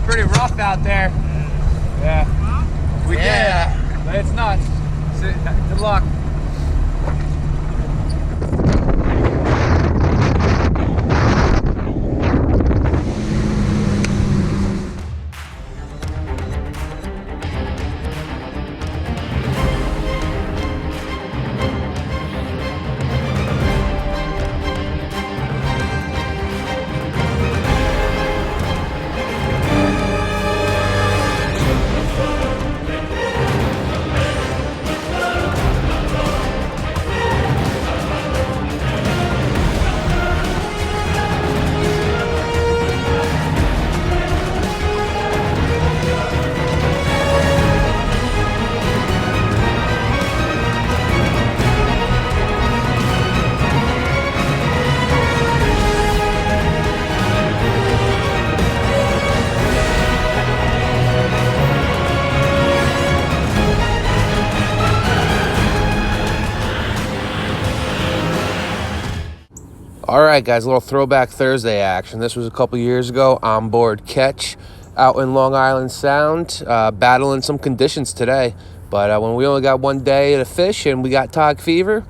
pretty rough out there. Yeah. We did. But it's nuts. Good luck. All right, guys, a little throwback Thursday action. This was a couple years ago, onboard catch out in Long Island Sound, battling some conditions today. But when we only got one day to fish and we got tog fever,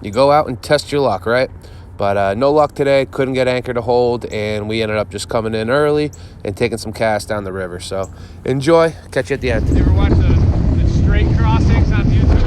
you go out and test your luck, right? But no luck today, couldn't get anchor to hold, and we ended up just coming in early and taking some cast down the river. So enjoy, catch you at the end. You ever watch the straight crossings on YouTube?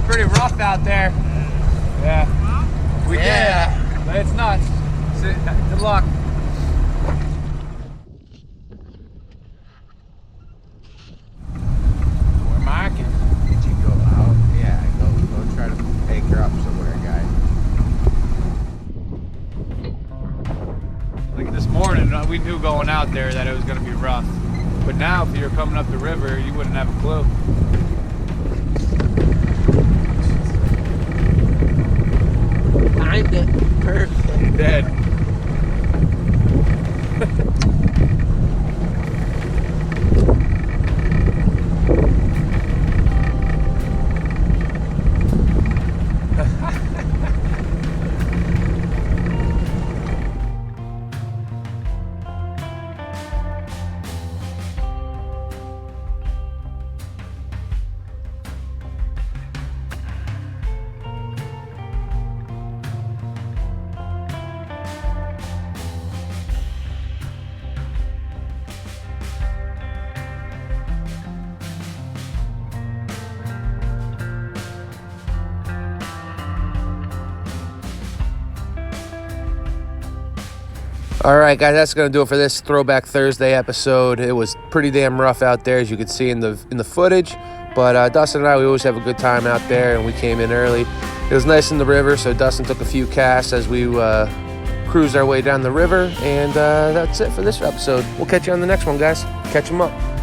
Pretty rough out there. Yeah. We did. But it's nuts. Good luck. We're marking. Did you go out? Yeah, go try to anchor up somewhere, guy. Like this morning, we knew going out there that it was going to be rough. But now, if you're coming up the river, you wouldn't have a clue. Timed it. Perfect. Dead. All right, guys, that's going to do it for this Throwback Thursday episode. It was pretty damn rough out there, as you can see in the footage. But Dustin and I, we always have a good time out there, and we came in early. It was nice in the river, so Dustin took a few casts as we cruised our way down the river. And that's it for this episode. We'll catch you on the next one, guys. Catch them up.